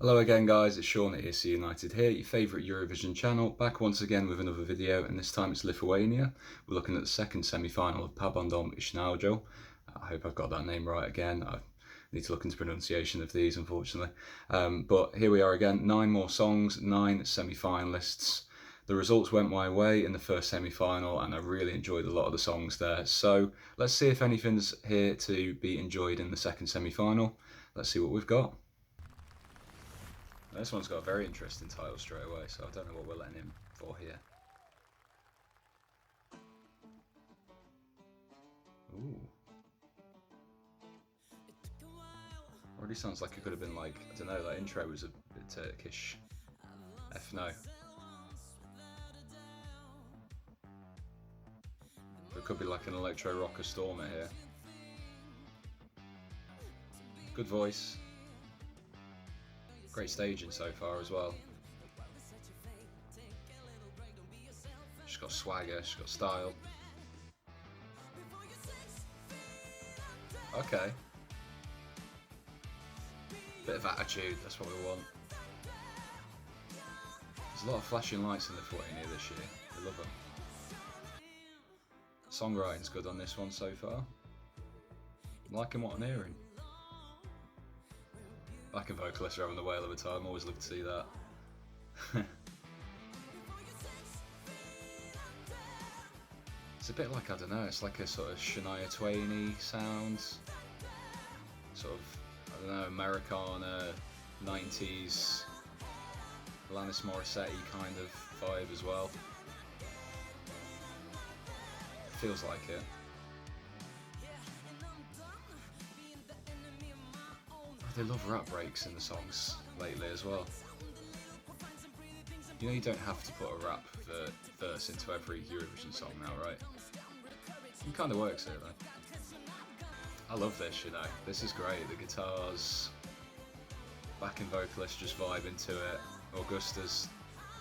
Hello again guys, it's Sean at ESC United here, your favourite Eurovision channel, back once again with another video, and this time it's Lithuania. We're looking at the second semi-final of Pabandom Naujo. I hope I've got that name right again. I need to look into pronunciation of these, unfortunately. But here we are again, 9 more songs, 9 semi-finalists. The results went my way in the first semi-final and I really enjoyed a lot of the songs there. So let's see if anything's here to be enjoyed in the second semi-final. Let's see what we've got. This one's got a very interesting title straight away, so I don't know what we're letting him for here. Ooh. Already sounds like it could have been like, I don't know, that intro was a bit Turkish. F no. It could be like an electro rocker stormer here. Good voice. Great staging so far as well. She's got swagger, she's got style. Okay. Bit of attitude, that's what we want. There's a lot of flashing lights in Lithuania this year. I love them. Songwriting's good on this one so far. I'm liking what I'm hearing. Backing vocalists are having the whale of a time, always love to see that. It's a bit like, I don't know, it's like a sort of Shania Twain-y sound. Sort of, I don't know, Americana, 90s, Alanis Morissette kind of vibe as well. Feels like it. They love rap breaks in the songs lately as well. You know you don't have to put a rap verse into every Eurovision song now, right? It kind of works here though. I love this, you know. This is great. The guitars, backing vocalists just vibing to it. Augusta's,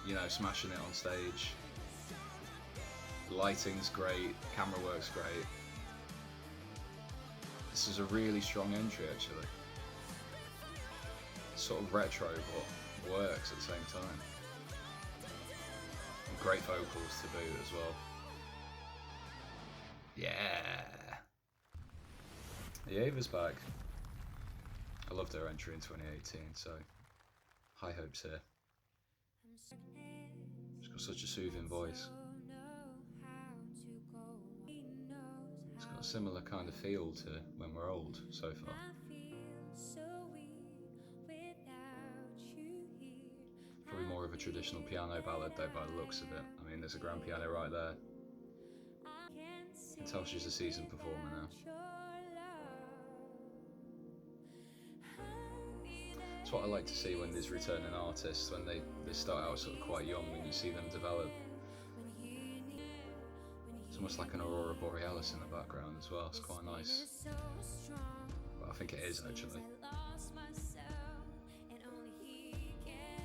you know, smashing it on stage. The lighting's great. Camera work's great. This is a really strong entry actually. Sort of retro, but works at the same time. And great vocals to boot as well. Yeah! The Ava's back. I loved her entry in 2018, so high hopes here. She's got such a soothing voice. It's got a similar kind of feel to When We're Old so far. Probably more of a traditional piano ballad though by the looks of it. I mean, there's a grand piano right there. You can tell she's a seasoned performer now. It's what I like to see when there's returning artists, when they start out sort of quite young and you see them develop. It's almost like an Aurora Borealis in the background as well, it's quite nice. But I think it is actually.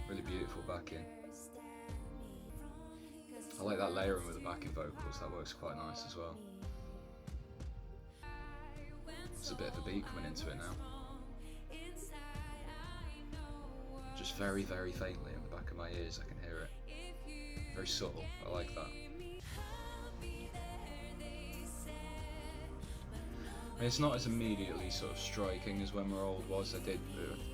Really beautiful backing. I like that layering with the backing vocals, that works quite nice as well. There's a bit of a beat coming into it now. Just very, very faintly in the back of my ears I can hear it. Very subtle, I like that. I mean, it's not as immediately sort of striking as When We're Old was.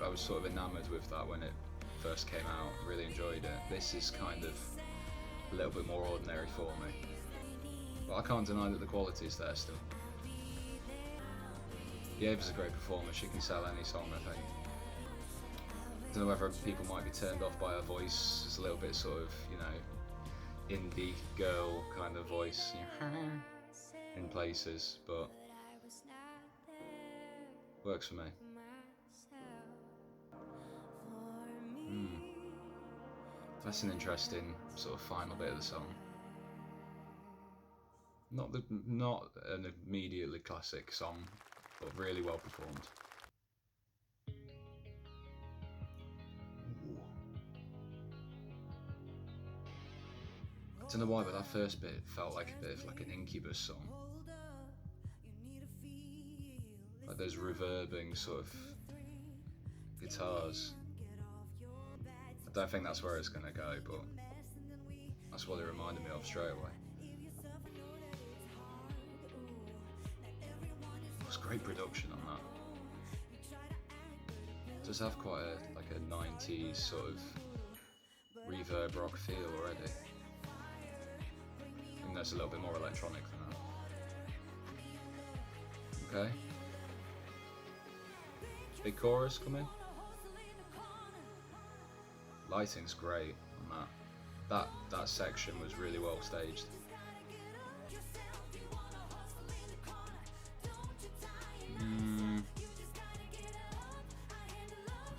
I was sort of enamoured with that when it first came out, really enjoyed it. This is kind of a little bit more ordinary for me. But I can't deny that the quality is there still. Yeva's a great performer, she can sell any song I think. I don't know whether people might be turned off by her voice. It's a little bit sort of, you know, indie girl kind of voice in places, but works for me. That's an interesting sort of final bit of the song. Not an immediately classic song, but really well performed. Ooh. I don't know why, but that first bit felt like a bit of like an Incubus song. Like those reverbing sort of guitars. I don't think that's where it's going to go, but that's what it reminded me of straight away. It's great production on that. It does have quite a 90s sort of reverb rock feel already. I think that's a little bit more electronic than that. Okay. Big chorus coming. Lighting's great on that. That section was really well staged.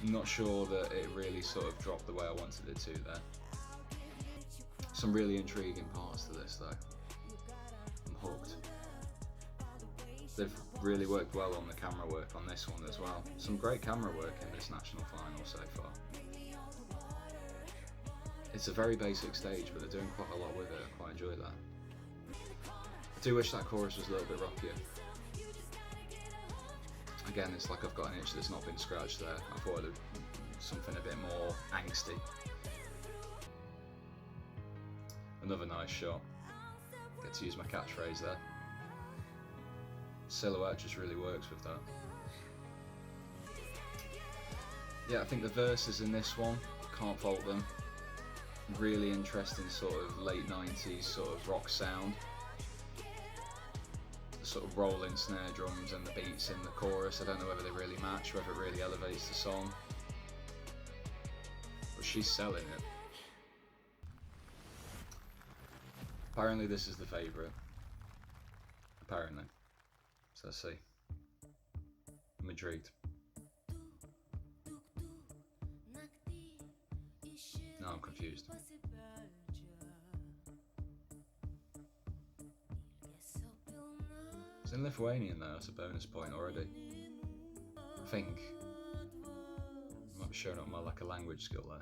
I'm not sure that it really sort of dropped the way I wanted it to there. Some really intriguing parts to this though. I'm hooked. They've really worked well on the camera work on this one as well. Some great camera work in this national final so far. It's a very basic stage, but they're doing quite a lot with it. I quite enjoy that. I do wish that chorus was a little bit rockier. Again, it's like I've got an itch that's not been scratched there. I thought it'd something a bit more angsty. Another nice shot. Get to use my catchphrase there. Silhouette just really works with that. Yeah, I think the verses in this one, can't fault them. Really interesting sort of late 90s sort of rock sound. The sort of rolling snare drums and the beats in the chorus, I don't know whether they really match, whether it really elevates the song. But she's selling it. Apparently this is the favourite. Apparently. So let's see. I'm intrigued. No, I'm confused. It's in Lithuanian though, that's a bonus point already. I think I might be showing up my lack of language skill there.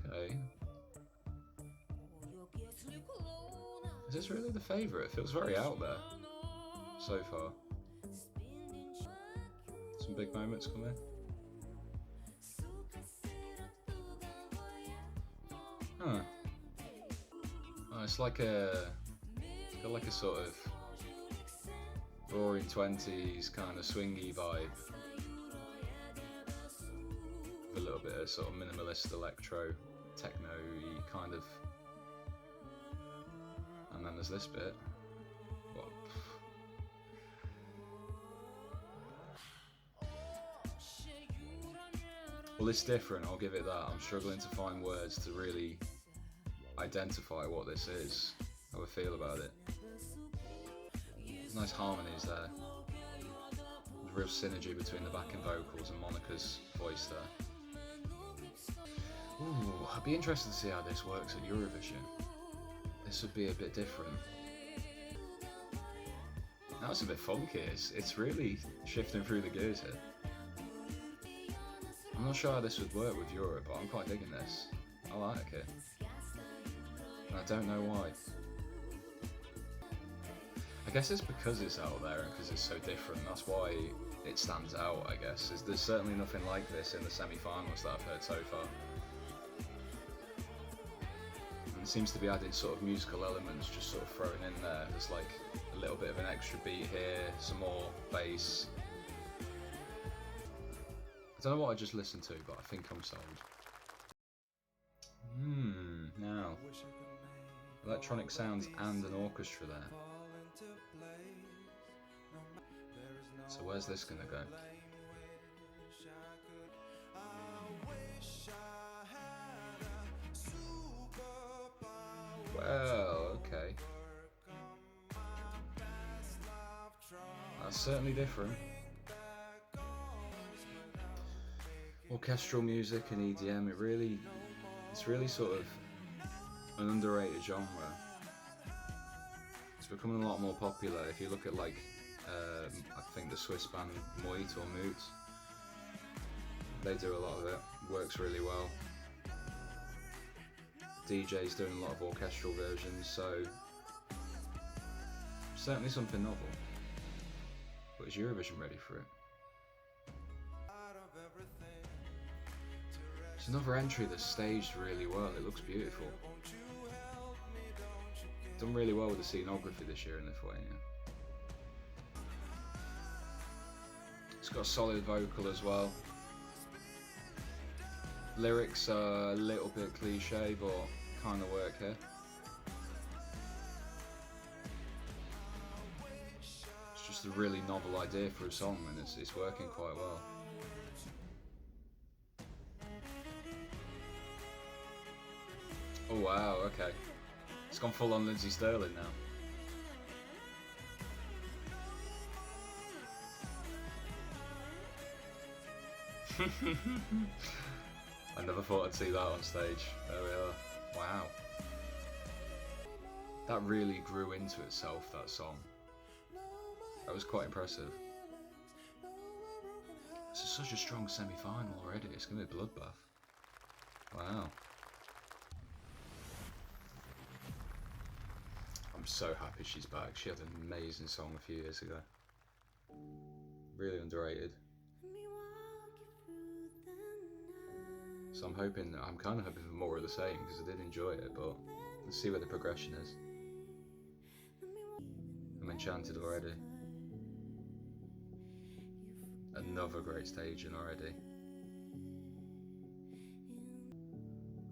Okay. Is this really the favourite? It feels very out there so far. Some big moments coming. Huh. Oh, it's like got like a sort of roaring 20s kind of swingy vibe. With a little bit of sort of minimalist electro, techno-y kind of. And then there's this bit. What? Well, it's different, I'll give it that. I'm struggling to find words to really identify what this is, how I feel about it. There's nice harmonies there. There's real synergy between the backing vocals and Monica's voice there. Ooh, I'd be interested to see how this works at Eurovision. This would be a bit different. Now it's a bit funky, it's really shifting through the gears here. I'm not sure how this would work with Europe, but I'm quite digging this. I like it. And I don't know why. I guess it's because it's out there and because it's so different, that's why it stands out, I guess. There's certainly nothing like this in the semi-finals that I've heard so far. And it seems to be adding sort of musical elements just sort of thrown in there. There's like a little bit of an extra beat here, some more bass. I don't know what I just listened to, but I think I'm sold. Now. Electronic sounds and an orchestra there. So where's this gonna go? Well, okay. That's certainly different. Orchestral music and EDM, it's really sort of an underrated genre. It's becoming a lot more popular. If you look at like, I think the Swiss band Moit or Moot, they do a lot of it, works really well. DJ's doing a lot of orchestral versions, so certainly something novel. Is Eurovision ready for it? It's another entry that's staged really well. It looks beautiful. Done really well with the scenography this year in Lithuania. It's got a solid vocal as well. Lyrics are a little bit cliche, but kind of work here. It's just a really novel idea for a song, and it's working quite well. Oh wow, okay. It's gone full on Lindsay Sterling now. I never thought I'd see that on stage. There we are. Wow. That really grew into itself, that song. That was quite impressive. This is such a strong semi-final already. It's going to be a bloodbath. Wow. I'm so happy she's back. She had an amazing song a few years ago. Really underrated. So I'm kind of hoping for more of the same, because I did enjoy it, but let's see where the progression is. I'm enchanted already. Another great staging already.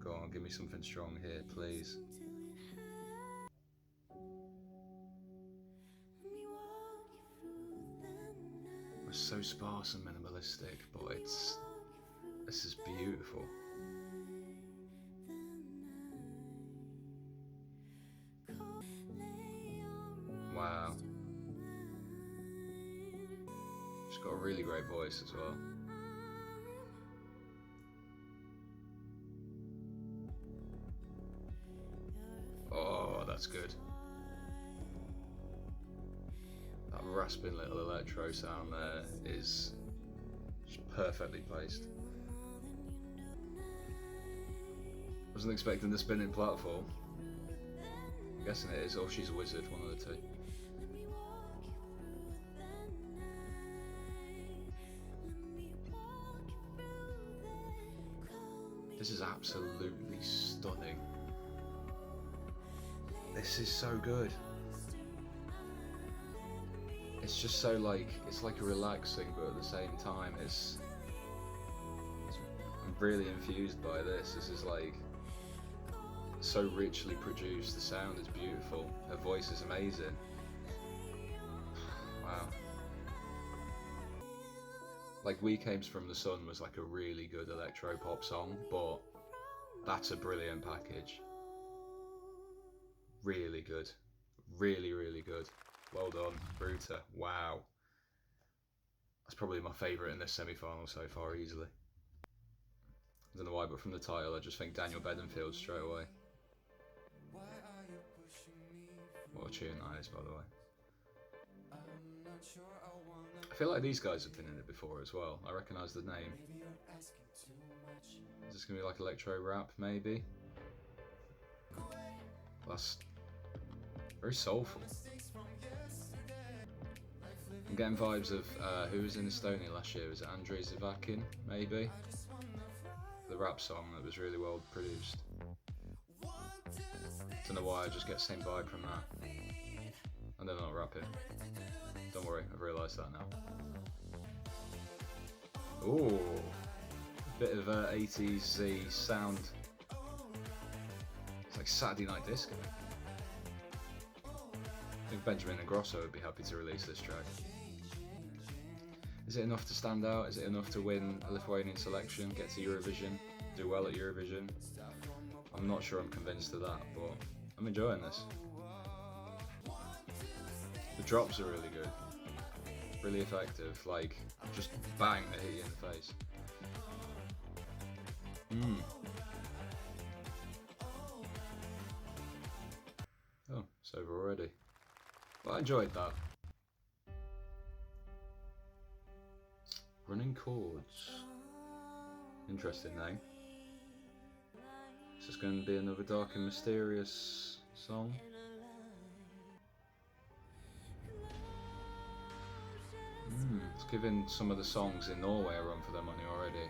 Go on, give me something strong here, please. It's so sparse and minimalistic, but this is beautiful. Wow. She's got a really great voice as well. Oh, that's good. That rasping little electro sound there is just perfectly placed. Wasn't expecting the spinning platform. I'm guessing it is, or she's a wizard, one of the two. This is absolutely stunning. This is so good. It's just so it's like relaxing, but at the same time I'm really infused by this. This is like so richly produced. The sound is beautiful. Her voice is amazing. Wow. Like We Came From the Sun was like a really good electro pop song, but that's a brilliant package. Really good. Really, really good. Well done, Bruta. Wow. That's probably my favourite in this semi-final so far, easily. I don't know why, but from the title, I just think Daniel Bedingfield straight away. What a tune that is, by the way. I feel like these guys have been in it before as well. I recognise the name. Is this going to be like electro rap, maybe? That's very soulful. I'm getting vibes of who was in Estonia last year? Was it Andrei Zavakin, maybe? The rap song that was really well produced. Don't know why, I just get the same vibe from that. And they're not rapping. Don't worry, I've realised that now. Ooh, a bit of 80s sound. It's like Saturday Night Disco. I think Benjamin Ingrosso would be happy to release this track. Is it enough to stand out? Is it enough to win a Lithuanian selection, get to Eurovision, do well at Eurovision? I'm not sure I'm convinced of that, but I'm enjoying this. The drops are really good, really effective, like just bang, they hit you in the face. Oh, it's over already. But I enjoyed that. Running Chords. Interesting name. Is this going to be another dark and mysterious song? It's giving some of the songs in Norway a run for their money already.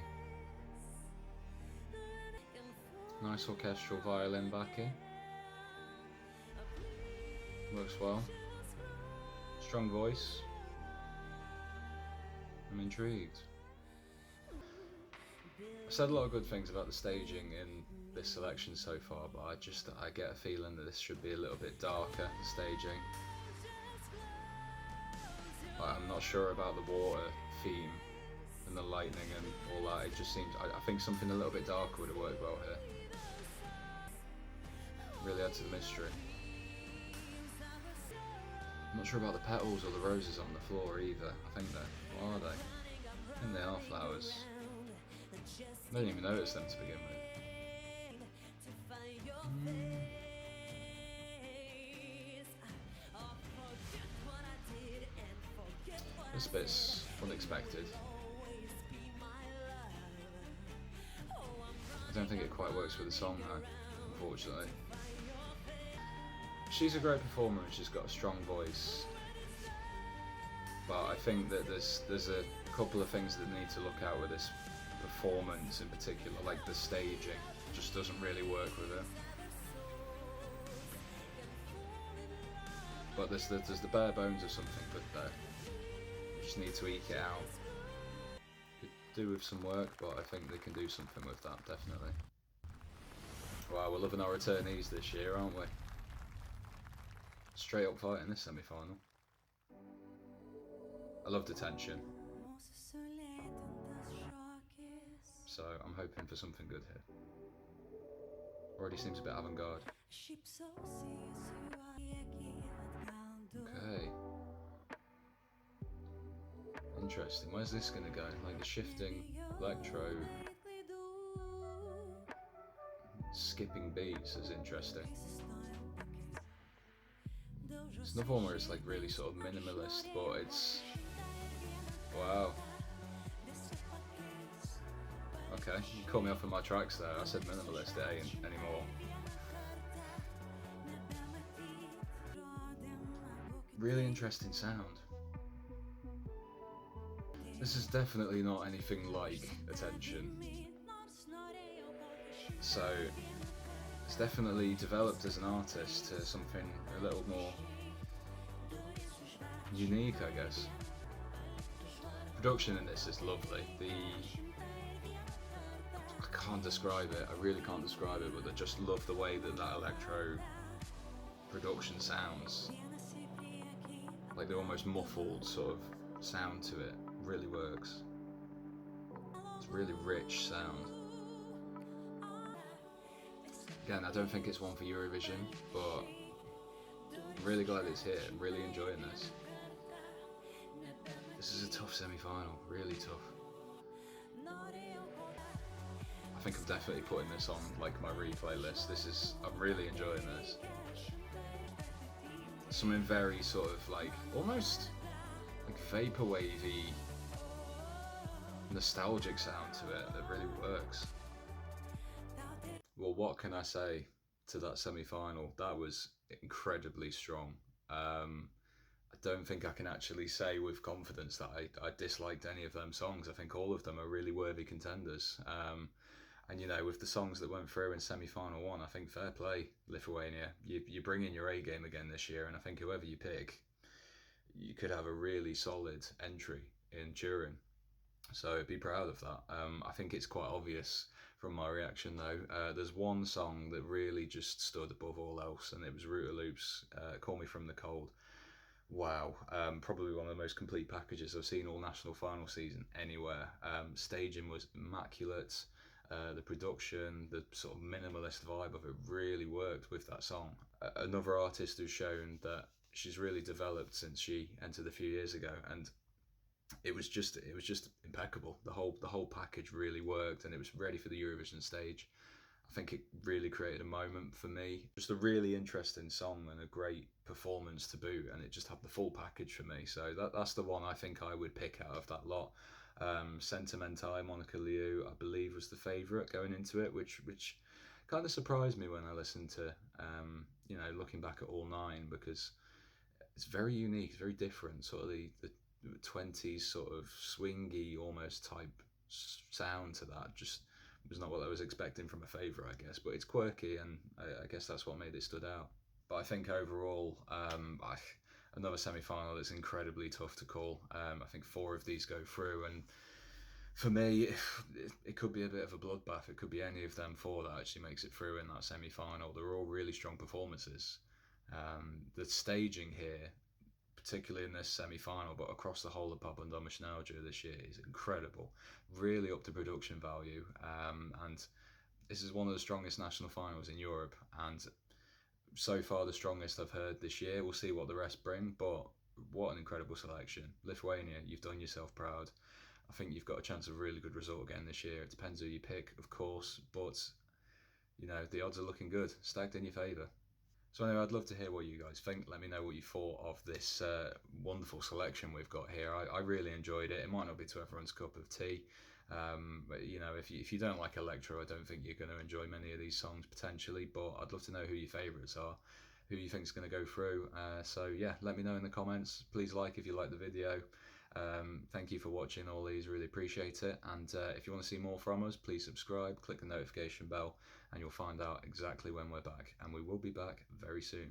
Nice orchestral violin backing. Works well. Strong voice. I'm intrigued. I've said a lot of good things about the staging in this selection so far, but I get a feeling that this should be a little bit darker, the staging. I'm not sure about the water theme and the lightning and all that. It just seems, I think something a little bit darker would have worked well here. Really add to the mystery. I'm not sure about the petals or the roses on the floor either. I think they're, what are they? I think they are flowers. I didn't even notice them to begin with. This bit's unexpected. I don't think it quite works with the song though, unfortunately. She's a great performer and she's got a strong voice, but I think that there's a couple of things that need to look out with this performance in particular, like the staging just doesn't really work with it. But there's the bare bones of something good there. You just need to eke it out. Could do with some work, but I think they can do something with that, definitely. Wow, we're loving our returnees this year, aren't we? Straight up fight in this semi-final. I love the tension. So I'm hoping for something good here. Already seems a bit avant-garde. Okay. Interesting. Where's this gonna go? Like the shifting electro, skipping beats is interesting. It's another one where it's like really sort of minimalist, but it's, wow. Okay, you caught me off of my tracks there. I said minimalist, it ain't anymore. Really interesting sound. This is definitely not anything like Attention. So it's definitely developed as an artist to something a little more unique, I guess. Production in this is lovely. I can't describe it, I really can't describe it, but I just love the way that electro production sounds. Like the almost muffled sort of sound to it really works. It's a really rich sound. Again, I don't think it's one for Eurovision, but I'm really glad it's here. I'm really enjoying this. This is a tough semi-final, really tough. I think I'm definitely putting this on like my replay list. I'm really enjoying this. Something very sort of like, almost like vaporwavy, nostalgic sound to it that really works. Well, what can I say to that semi-final? That was incredibly strong. I don't think I can actually say with confidence that I disliked any of them songs. I think all of them are really worthy contenders. And you know, with the songs that went through in semi-final one, I think fair play, Lithuania. You bring in your A game again this year, and I think whoever you pick, you could have a really solid entry in Turin. So be proud of that. I think it's quite obvious from my reaction though. There's one song that really just stood above all else, and it was Rooter Loop's Call Me From The Cold. Wow, probably one of the most complete packages I've seen all national final season anywhere. Staging was immaculate. The production, the sort of minimalist vibe of it really worked with that song. Another artist who's shown that she's really developed since she entered a few years ago, and it was just impeccable. The whole package really worked, and it was ready for the Eurovision stage. I think it really created a moment for me. Just a really interesting song and a great performance to boot, and it just had the full package for me. So that's the one I think I would pick out of that lot. Sentimental, Monica Liu, I believe, was the favourite going into it, which kind of surprised me when I listened to, looking back at all nine, because it's very unique, it's very different. Sort of the 20s sort of swingy almost type sound to that. Just was not what I was expecting from a favourite, I guess. But it's quirky, and I guess that's what made it stood out. But I think overall, another semi-final that's incredibly tough to call. I think four of these go through, and for me, it could be a bit of a bloodbath. It could be any of them four that actually makes it through in that semi-final. They're all really strong performances. The staging here, particularly in this semi-final, but across the whole of Pabandom Naujo this year, is incredible. Really up to production value, and this is one of the strongest national finals in Europe, and so far the strongest I've heard this year. We'll see what the rest bring, but what an incredible selection. Lithuania, you've done yourself proud. I think you've got a chance of a really good result again this year. It depends who you pick, of course, but the odds are looking good, stacked in your favour. So anyway, I'd love to hear what you guys think. Let me know what you thought of this wonderful selection we've got here. I really enjoyed it. It might not be to everyone's cup of tea, but if you don't like electro, I don't think you're going to enjoy many of these songs potentially. But I'd love to know who your favourites are, who you think is going to go through. So yeah, let me know in the comments. Please like if you like the video. Thank you for watching all these, really appreciate it. And if you want to see more from us, please subscribe, click the notification bell, and you'll find out exactly when we're back. And we will be back very soon.